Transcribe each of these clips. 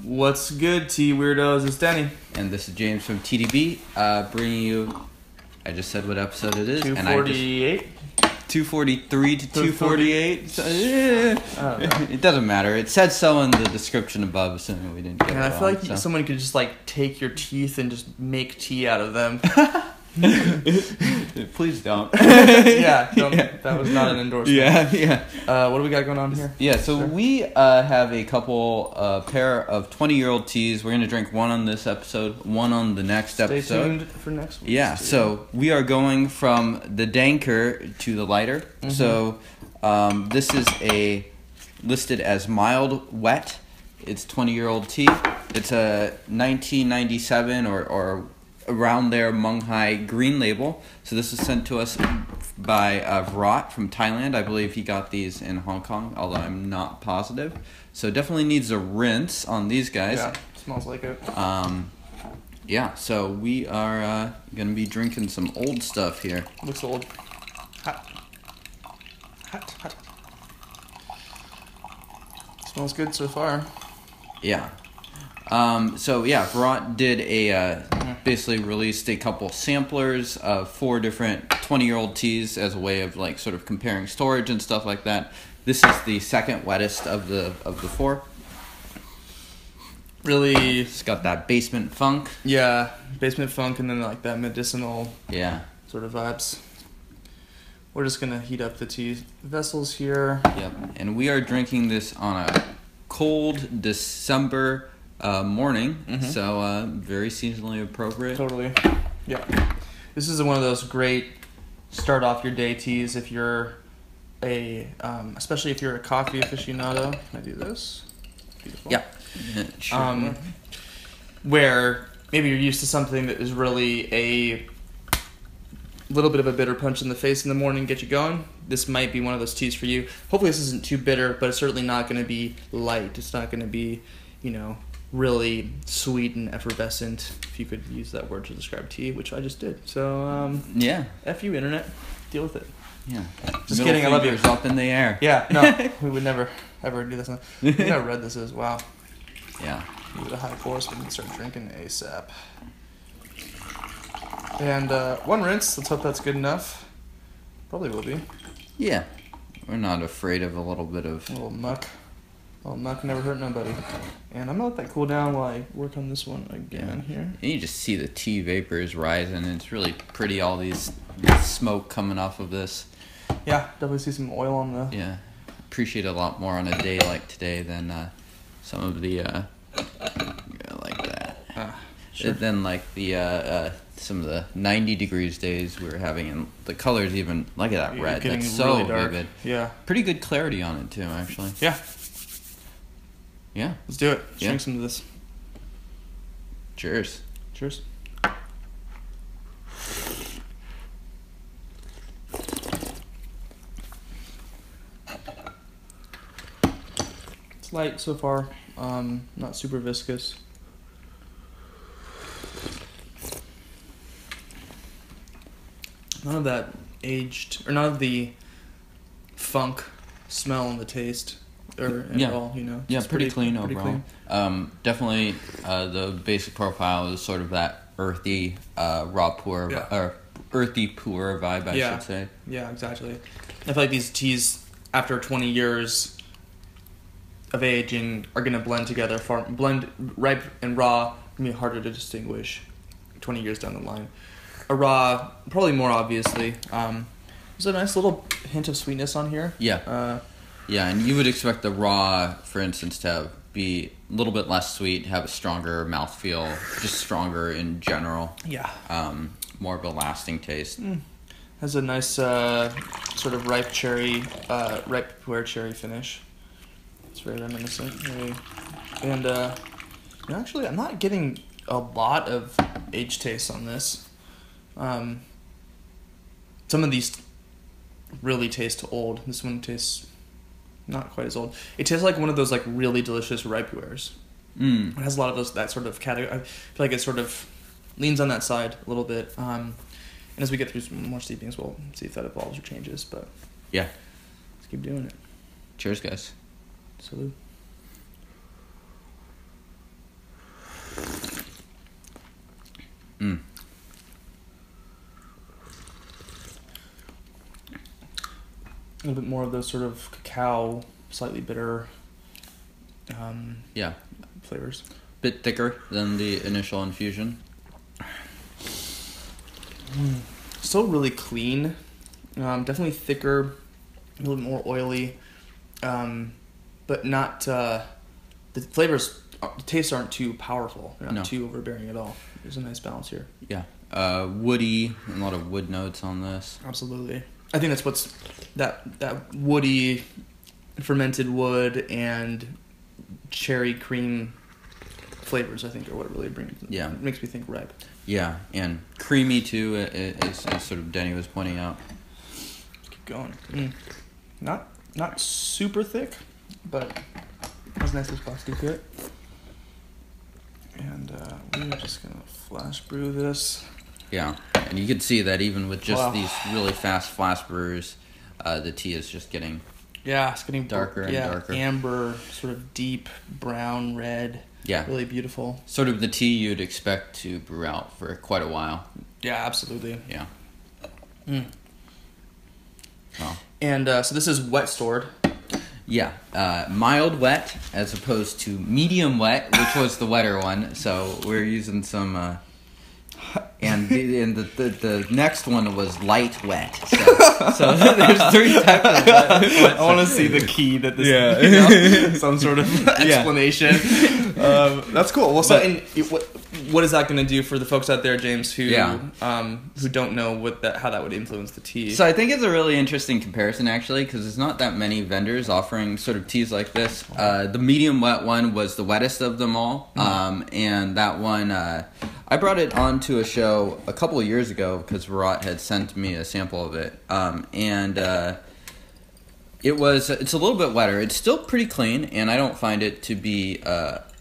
What's good, tea weirdos? It's Denny. And this is James from TeaDB, bringing you, I just said what episode it is. 248? 243 to 248. It doesn't matter. It said so in the description above, assuming we didn't get it wrong. I feel like someone could just like take your teeth and just make tea out of them. Please don't. Yeah, that was not an endorsement. Yeah. What do we got going on here? Yeah, so we have a couple pair of 20-year-old teas. We're going to drink one on this episode, one on the next episode. Stay tuned for next week. Yeah, so we are going from the danker to the lighter. Mm-hmm. So this is listed as mild wet. It's 20-year-old tea. It's a 1997 or around there Menghai green label. So this was sent to us by Varat from Thailand. I believe he got these in Hong Kong, although I'm not positive. So definitely needs a rinse on these guys. Yeah, smells like it. Yeah, so we are going to be drinking some old stuff here. Looks old. Hot. Smells good so far. Yeah. So yeah, Varat did basically released a couple samplers of 4 different 20-year-old teas as a way of like sort of comparing storage and stuff like that. This is the second wettest of the 4. Really, it's got that basement funk. Yeah, basement funk, and then like that medicinal sort of vibes. We're just gonna heat up the tea vessels here. Yep, and we are drinking this on a cold December morning, so very seasonally appropriate. Totally. Yeah. This is one of those great start off your day teas if you're especially if you're a coffee aficionado. Can I do this? Beautiful. Yeah. Sure. Where maybe you're used to something that is really a little bit of a bitter punch in the face in the morning, get you going. This might be one of those teas for you. Hopefully this isn't too bitter, but it's certainly not going to be light. It's not going to be, really sweet and effervescent, if you could use that word to describe tea, which I just did. So, F you, internet. Deal with it. Yeah. Just kidding, I love you. Up in the air. Yeah, no, we would never, ever do this. I think I read this as, wow. Yeah. Give it a high force, we can start drinking ASAP. And one rinse, let's hope that's good enough. Probably will be. Yeah. We're not afraid of a little bit of... A little muck. A little muck never hurt nobody. And I'm going to let that cool down while I work on this one again here. And you just see the tea vapors rising. It's really pretty, all these smoke coming off of this. Yeah, definitely see some oil on the... Yeah. Appreciate it a lot more on a day like today than some of the... like that. Sure. Than like the... some of the 90 degrees days we were having, and the colors even, look at that red, that's so really dark. vivid. Yeah. Pretty good clarity on it too, actually. Yeah. Yeah. Let's do it. Let's drink some of this. Cheers. Cheers. It's light so far, not super viscous. None of that none of the funk smell and the taste, at all, Yeah, It's pretty clean pretty overall. Clean. Definitely, the basic profile is sort of that earthy, raw Pu'erh, or earthy Pu'erh vibe, I should say. Yeah, exactly. I feel like these teas, after 20 years of aging, are going to blend together. Blend ripe and raw, going to be harder to distinguish 20 years down the line. A raw, probably more obviously. There's a nice little hint of sweetness on here. Yeah. Yeah, and you would expect the raw, for instance, to be a little bit less sweet, have a stronger mouthfeel, just stronger in general. Yeah. More of a lasting taste. Has a nice sort of ripe Pu'erh cherry finish. It's very reminiscent. And actually, I'm not getting a lot of age taste on this. Some of these really taste old. This one tastes not quite as old. It tastes like one of those like really delicious ripe Pu'erhs. It has a lot of that sort of category. I feel like it sort of leans on that side a little bit. And as we get through some more steepings, we'll see if that evolves or changes. But yeah, let's keep doing it. Cheers, guys. Salute. Mm. A little bit more of those sort of cacao, slightly bitter Yeah. flavors. Bit thicker than the initial infusion. Still really clean. Definitely thicker, a little bit more oily, but not the flavors. The tastes aren't too powerful. They're not too overbearing at all. There's a nice balance here. Yeah. Woody, a lot of wood notes on this. Absolutely. I think that's what's that woody, fermented wood and cherry cream flavors, I think, are what really brings. Yeah. It makes me think ripe. Yeah, and creamy too, as sort of Denny was pointing out. Let's keep going. Not super thick, but has a nice viscosity to it. And we're just gonna flash brew this. Yeah, and you can see that even with just these really fast flash brewers, the tea is just getting it's getting darker and darker. Amber, sort of deep brown red. Yeah, really beautiful. Sort of the tea you'd expect to brew out for quite a while. Yeah, absolutely. Yeah. Wow. And so this is wet stored. Yeah, mild wet as opposed to medium wet, which was the wetter one. So we're using some, and the next one was light wet. So there's 3 types of wet. I want to see the key that this, some sort of explanation. That's cool. Well, so what is that going to do for the folks out there, James, who don't know how that would influence the tea? So I think it's a really interesting comparison, actually, because there's not that many vendors offering sort of teas like this. The medium wet one was the wettest of them all, and that one I brought it onto a show a couple of years ago because Varat had sent me a sample of it, and it's a little bit wetter. It's still pretty clean, and I don't find it to be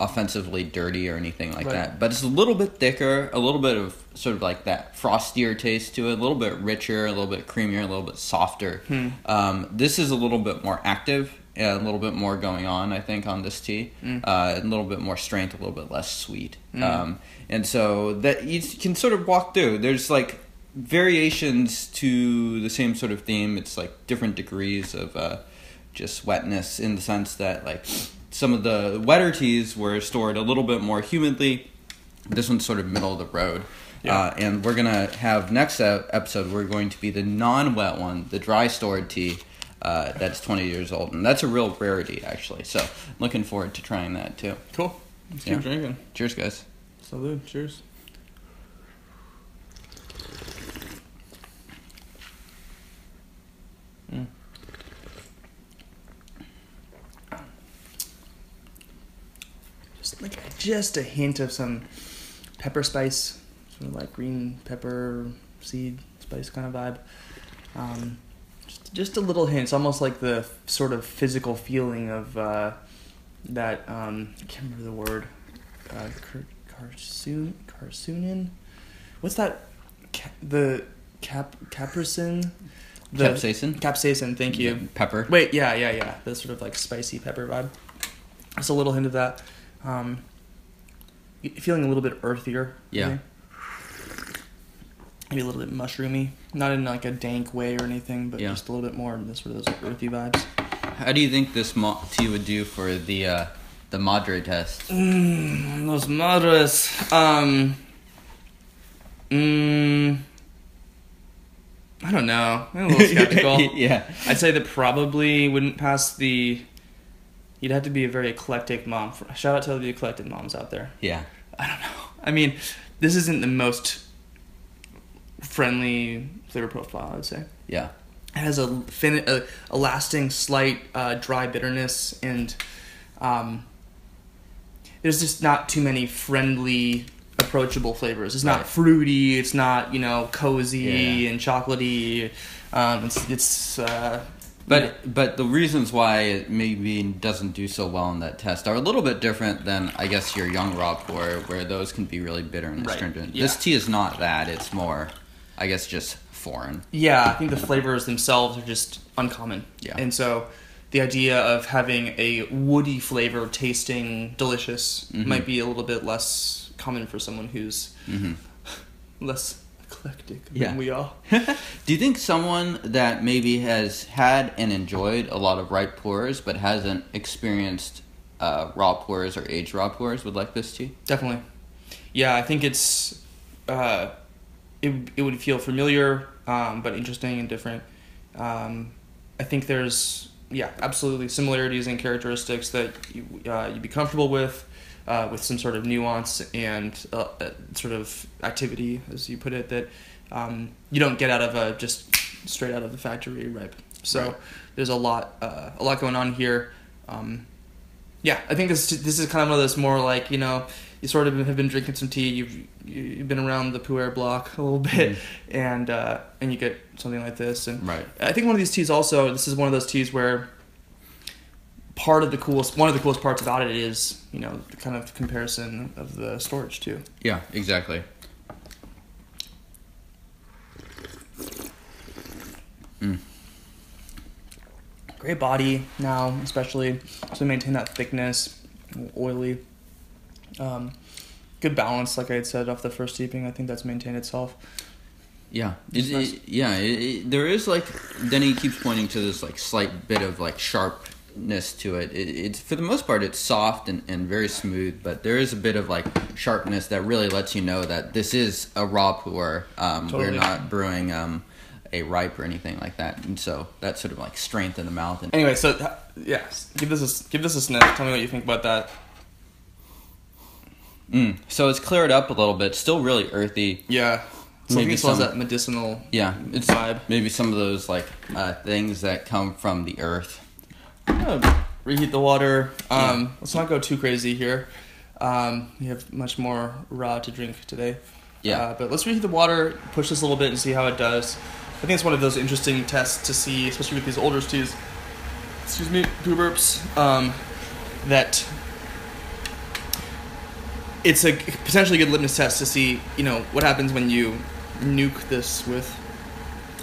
offensively dirty or anything like that. But it's a little bit thicker, a little bit of sort of like that frostier taste to it, a little bit richer, a little bit creamier, a little bit softer. This is a little bit more active, a little bit more going on, I think, on this tea. A little bit more strength, a little bit less sweet. And so that you can sort of walk through. There's like variations to the same sort of theme. It's like different degrees of just wetness, in the sense that like some of the wetter teas were stored a little bit more humidly. This one's sort of middle of the road. And we're going to have next episode, we're going to be the non-wet one, the dry stored tea that's 20 years old. And that's a real rarity, actually. So looking forward to trying that too. Cool. Let's keep drinking. Cheers, guys. Salud. Cheers. Just a hint of some pepper spice, sort of like green pepper seed spice kind of vibe. Just a little hint. It's almost like the sort of physical feeling of that. I can't remember the word. Carcinoin. What's that? Capricin. Capsaicin. Capsaicin. Thank you. Pepper. Wait. Yeah. The sort of like spicy pepper vibe. Just a little hint of that. Feeling a little bit earthier. Yeah. Maybe a little bit mushroomy. Not in like a dank way or anything, but just a little bit more sort of those earthy vibes. How do you think this tea would do for the Madre test? Those Madres. I don't know. I'm a little skeptical. Yeah. I'd say that probably wouldn't pass the... You'd have to be a very eclectic mom. Shout out to the eclectic moms out there. Yeah. I don't know. I mean, this isn't the most friendly flavor profile, I would say. Yeah. It has a lasting slight dry bitterness, and there's just not too many friendly, approachable flavors. It's not fruity. It's not, cozy and chocolatey. But the reasons why it maybe doesn't do so well in that test are a little bit different than, I guess, your young raw pour, where those can be really bitter and astringent. This tea is not that. It's more, I guess, just foreign. Yeah, I think the flavors themselves are just uncommon. Yeah. And so the idea of having a woody flavor tasting delicious might be a little bit less common for someone who's less eclectic than we are. Do you think someone that maybe has had and enjoyed a lot of ripe Pu'erhs but hasn't experienced raw Pu'erhs or aged raw Pu'erhs would like this tea? Definitely. Yeah, I think it's it would feel familiar, but interesting and different. I think there's absolutely similarities and characteristics that you'd be comfortable with some sort of nuance and sort of activity, as you put it, that you don't get out of just straight out of the factory ripe. So there's a lot going on here. I think this is kind of one of those more like, you sort of have been drinking some tea, you've been around the Pu'erh block a little bit, and you get something like this. And I think one of these teas also, this is one of those teas where one of the coolest parts about it is, the kind of comparison of the storage too. Yeah, exactly. Great body now, especially to maintain that thickness, oily. Good balance, like I had said off the first steeping. I think that's maintained itself. Yeah, there is like Denny keeps pointing to this like slight bit of like sharpness to it. It's for the most part it's soft and very smooth, but there is a bit of like sharpness that really lets you know that this is a raw Pu'erh. Totally. We're not brewing a ripe or anything like that, and so that sort of like strength in the mouth. Anyway, so give this a sniff. Tell me what you think about that. So it's cleared up a little bit. Still really earthy. Yeah. Maybe still has that medicinal vibe. Maybe some of those like things that come from the earth. Reheat the water. Let's not go too crazy here. We have much more raw to drink today. Yeah. But let's reheat the water, push this a little bit and see how it does. I think it's one of those interesting tests to see, especially with these older teas. Excuse me, poo burps. That it's a potentially good litmus test to see, what happens when you nuke this with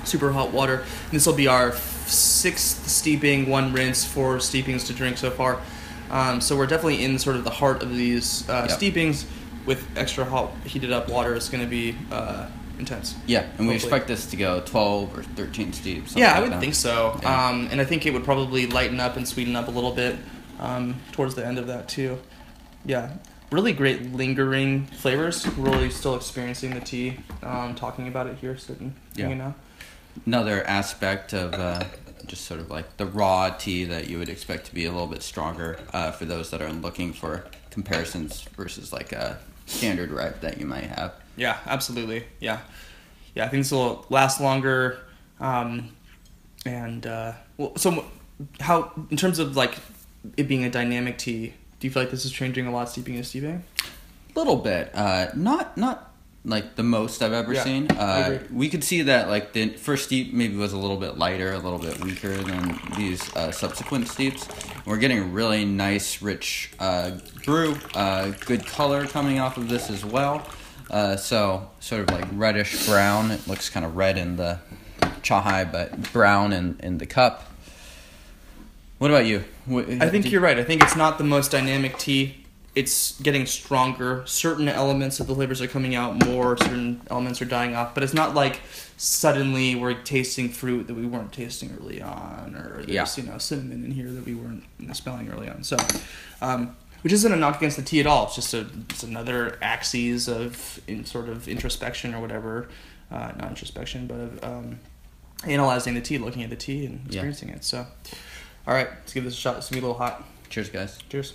super hot water. And this will be our 6th steeping, 1 rinse, 4 steepings to drink so far. So we're definitely in sort of the heart of these steepings with extra hot, heated up water. It's going to be intense. Yeah, and we expect this to go 12 or 13 steeps. Yeah, I would think so. Yeah. And I think it would probably lighten up and sweeten up a little bit towards the end of that too. Yeah. Really great lingering flavors. Really still experiencing the tea, talking about it here, sitting, hanging out. Another aspect of just sort of like the raw tea that you would expect to be a little bit stronger for those that are looking for comparisons versus like a standard ripe that you might have. Yeah, absolutely. Yeah, I think this will last longer. So how, in terms of like it being a dynamic tea, do you feel like this is changing a lot, steeping and steeping? A little bit. Not like the most I've ever seen. We could see that like the first steep maybe was a little bit lighter, a little bit weaker than these subsequent steeps. We're getting really nice, rich brew. Good color coming off of this as well. So sort of like reddish brown. It looks kind of red in the chahai, but brown in the cup. What about you? I think you're right. I think it's not the most dynamic tea. It's getting stronger. Certain elements of the flavors are coming out more. Certain elements are dying off. But it's not like suddenly we're tasting fruit that we weren't tasting early on, or there's cinnamon in here that we weren't smelling early on. So, which isn't a knock against the tea at all. It's just it's another axis of sort of introspection or whatever. Not introspection, but of analyzing the tea, looking at the tea, and experiencing it. So. All right, let's give this a shot. It's going to be a little hot. Cheers, guys. Cheers.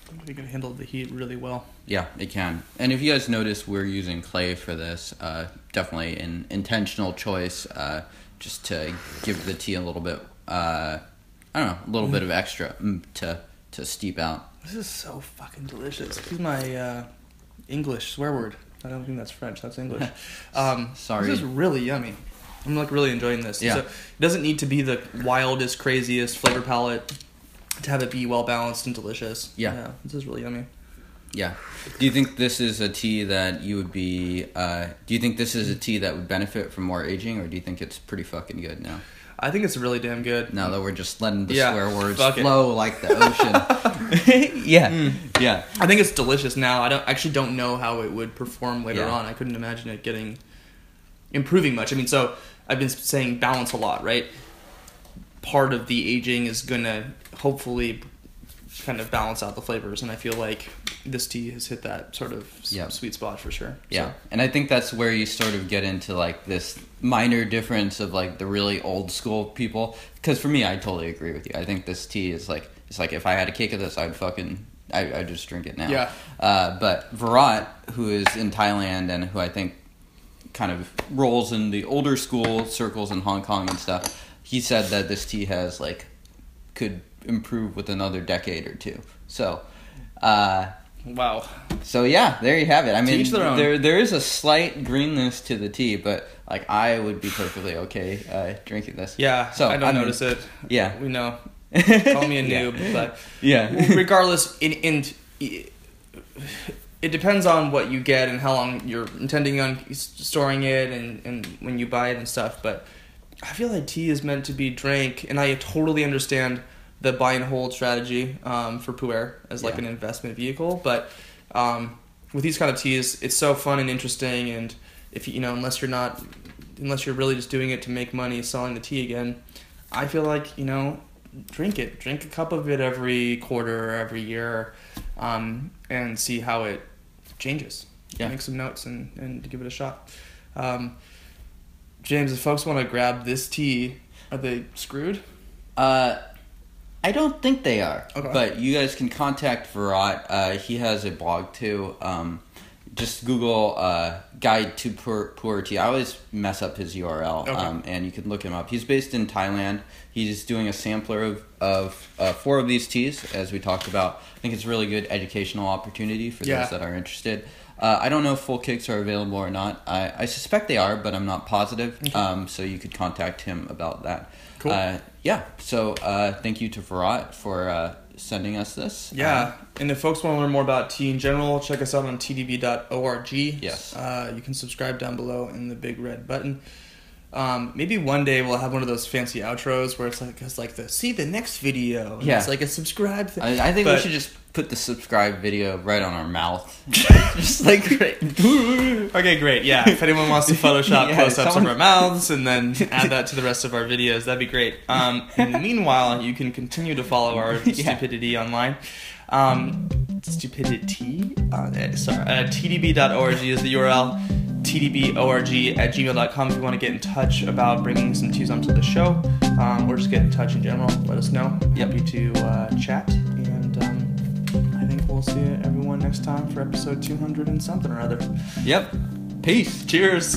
I think it can handle the heat really well. Yeah, it can. And if you guys notice, we're using clay for this. Definitely an intentional choice, just to give the tea a little bit, a little bit of extra to steep out. This is so fucking delicious. Excuse my English swear word. I don't think that's French. That's English. Sorry. This is really yummy. I'm like really enjoying this. Yeah. So it doesn't need to be the wildest, craziest flavor palette to have it be well balanced and delicious. Yeah. This is really yummy. Yeah. Do you think this is a tea that you would be? Do you think this is a tea that would benefit from more aging, or do you think it's pretty fucking good now? I think it's really damn good. Now that we're just letting the Yeah, swear words fuck it. flow like the ocean. Yeah, yeah. I think it's delicious now. I don't know how it would perform later Yeah. on. I couldn't imagine it improving much. I mean, so I've been saying balance a lot, right? Part of the aging is gonna hopefully kind of balance out the flavors, and I feel like this tea has hit that sort of Yep. sweet spot for sure. Yeah, So, and I think that's where you sort of get into like this minor difference of like the really old school people. Because for me, I totally agree with you. I think this tea is like, it's like if I had a cake of this, I'd just drink it now. Yeah. But Varat, who is in Thailand and who I think kind of rolls in the older school circles in Hong Kong and stuff, he said that this tea has like could improve with another decade or two. So. wow. So yeah, there you have it. I mean, each their own. there is a slight greenness to the tea, but like I would be perfectly okay drinking this. Yeah, So I don't notice it. Yeah. We know. Call me a noob, but Yeah. regardless, it depends on what you get and how long you're intending on storing it and when you buy it and stuff. But I feel like tea is meant to be drank, and I totally understand the buy and hold strategy for Pu'erh as like Yeah. an investment vehicle. But with these kind of teas, it's so fun and interesting, and if unless you're really just doing it to make money selling the tea again, I feel like drink a cup of it every quarter or every year, and see how it changes. Yeah. Make some notes and give it a shot. James, if folks want to grab this tea, are they screwed? I don't think they are. Okay. But you guys can contact Varat. He has a blog too. Just Google Guide to Pu'erh Tea. I always mess up his URL, Okay. and you can look him up. He's based in Thailand. He's doing a sampler of 4 of these teas, as we talked about. I think it's a really good educational opportunity for Yeah. those that are interested. I don't know if full kits are available or not. I suspect they are, but I'm not positive. Okay. So you could contact him about that. Cool. Yeah. So thank you to Varat for sending us this. Yeah, and if folks want to learn more about tea in general, check us out on TeaDB.org. Yes. You can subscribe down below in the big red button. Maybe one day we'll have one of those fancy outros where it's like the next video. And Yeah. It's like a subscribe thing. I think we should just put the subscribe video right on our mouth. just like great. Okay, great. Yeah, if anyone wants to Photoshop Yeah, close-ups someone- of our mouths and then add that to the rest of our videos, that'd be great. In the meanwhile, you can continue to follow our stupidity online. Stupidity? TeaDB.org is the URL. TeaDBORG@gmail.com if you want to get in touch about bringing some teas onto the show, or just get in touch in general. Let us know. Happy to chat, and I think we'll see everyone next time for episode 200 and something or other. Yep. Peace. Cheers.